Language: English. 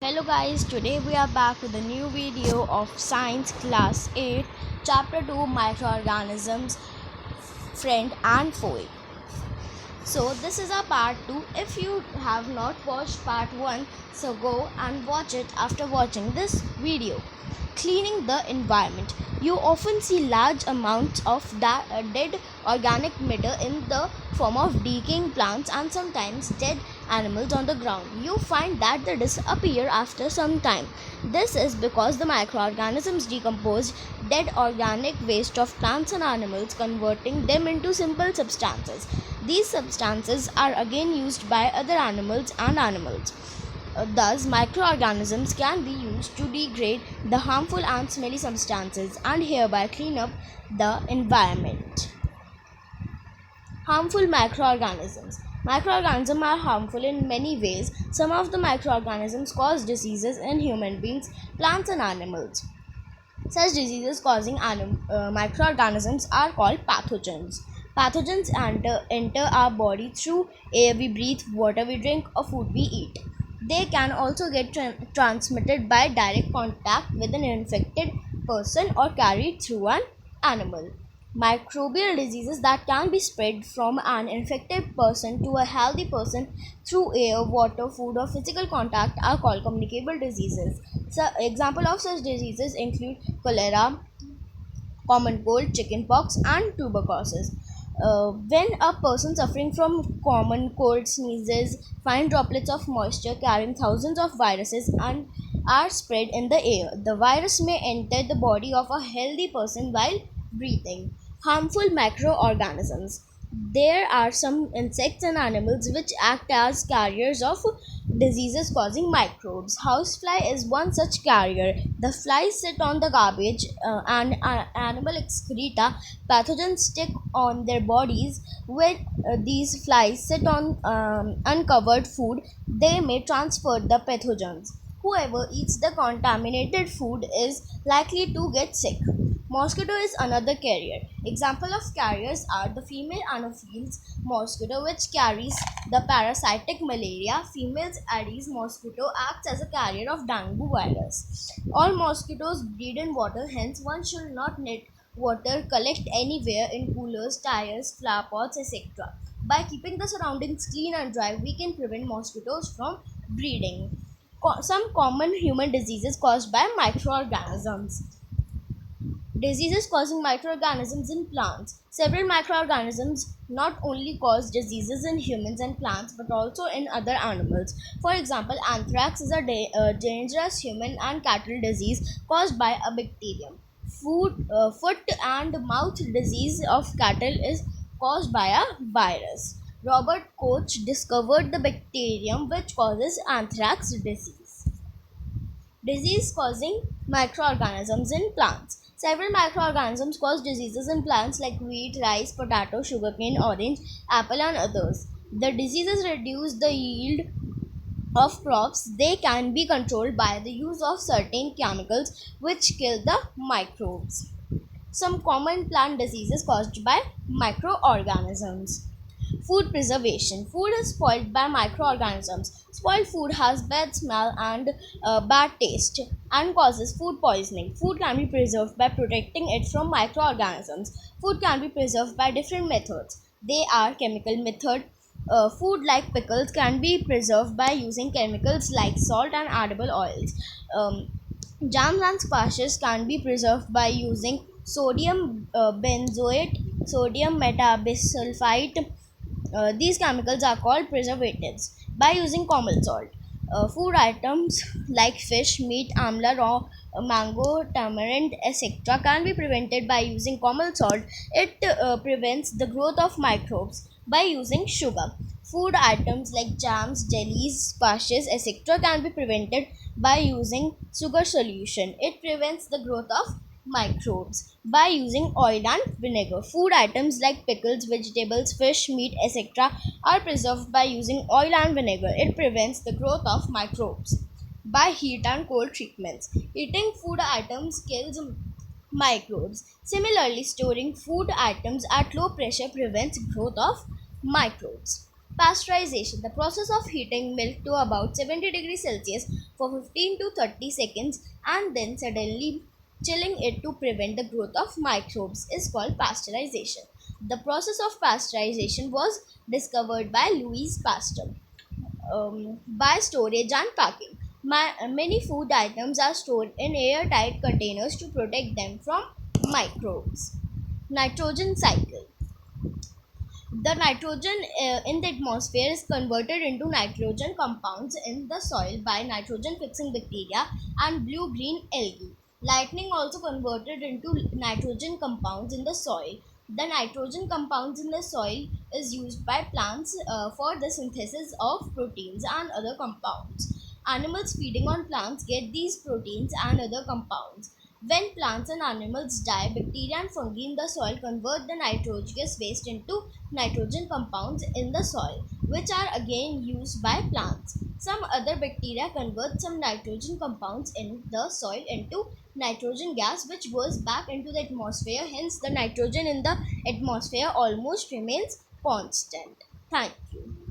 Hello guys, today we are back with a new video of Science Class 8, Chapter 2 Microorganisms, Friend and Foe. So this is our part 2. If you have not watched part 1, so go and watch it after watching this video. Cleaning the environment. You often see large amounts of dead organic matter in the form of decaying plants and sometimes dead animals on the ground. You find that they disappear after some time. This is because the microorganisms decompose dead organic waste of plants and animals, converting them into simple substances. These substances are again used by other animals and animals. Thus, microorganisms can be used to degrade the harmful and smelly substances and hereby clean up the environment. Harmful microorganisms. Microorganisms are harmful in many ways. Some of the microorganisms cause diseases in human beings, plants, and animals. Such diseases causing microorganisms are called pathogens. Pathogens enter our body through air we breathe, water we drink, or food we eat. They can also get transmitted by direct contact with an infected person or carried through an animal. Microbial diseases that can be spread from an infected person to a healthy person through air, water, food, or physical contact are called communicable diseases. So, example of such diseases include cholera, common cold, chickenpox, and tuberculosis. When a person suffering from common cold sneezes, fine droplets of moisture carrying thousands of viruses and are spread in the air. The virus may enter the body of a healthy person while breathing. Harmful microorganisms. There are some insects and animals which act as carriers of diseases causing microbes. Housefly is one such carrier. The flies sit on the garbage and animal excreta. Pathogens stick on their bodies. When these flies sit on uncovered food, they may transfer the pathogens. Whoever eats the contaminated food is likely to get sick. Mosquito is another carrier. Example of carriers are the female Anopheles mosquito, which carries the parasitic malaria. Female Aedes mosquito acts as a carrier of dengue virus. All mosquitoes breed in water, hence one should not let water collect anywhere in coolers, tires, flower pots, etc. By keeping the surroundings clean and dry, we can prevent mosquitoes from breeding. Some common human diseases caused by microorganisms. Diseases causing microorganisms in plants. Several microorganisms not only cause diseases in humans and plants but also in other animals. For example, anthrax is a dangerous human and cattle disease caused by a bacterium. Foot and mouth disease of cattle is caused by a virus. Robert Koch discovered the bacterium which causes anthrax disease. Disease causing microorganisms in plants. Several microorganisms cause diseases in plants like wheat, rice, potato, sugarcane, orange, apple, and others. The diseases reduce the yield of crops. They can be controlled by the use of certain chemicals which kill the microbes. Some common plant diseases caused by microorganisms. Food preservation. Food is spoiled by microorganisms. Spoiled food has bad smell and bad taste and causes food poisoning. Food can be preserved by protecting it from microorganisms. Food can be preserved by different methods. They are chemical method. Food like pickles can be preserved by using chemicals like salt and edible oils. Jams and squashes can be preserved by using sodium benzoate, sodium metabisulfite. These chemicals are called preservatives. By using common salt, food items like fish, meat, amla, raw mango, tamarind, etc., can be prevented by using common salt. It prevents the growth of microbes. By using sugar, food items like jams, jellies, squashes, etc., can be prevented by using sugar solution. It prevents the growth of microbes. By using oil and vinegar, food items like pickles, vegetables, fish, meat, etc., are preserved by using oil and vinegar. It prevents the growth of microbes. By heat and cold treatments, heating food items kills microbes. Similarly, storing food items at low pressure prevents growth of microbes. Pasteurization, the process of heating milk to about 70 degrees Celsius for 15 to 30 seconds and then suddenly chilling it to prevent the growth of microbes, is called pasteurization. The process of pasteurization was discovered by Louis Pasteur. By storage and packing. Many food items are stored in airtight containers to protect them from microbes. Nitrogen cycle. The nitrogen in the atmosphere is converted into nitrogen compounds in the soil by nitrogen fixing bacteria and blue green algae. Lightning also converted into nitrogen compounds in the soil. The nitrogen compounds in the soil is used by plants for the synthesis of proteins and other compounds. Animals feeding on plants get these proteins and other compounds. When plants and animals die, bacteria and fungi in the soil convert the nitrogenous waste into nitrogen compounds in the soil, which are again used by plants. Some other bacteria convert some nitrogen compounds in the soil into nitrogen gas, which goes back into the atmosphere. Hence, the nitrogen in the atmosphere almost remains constant. Thank you.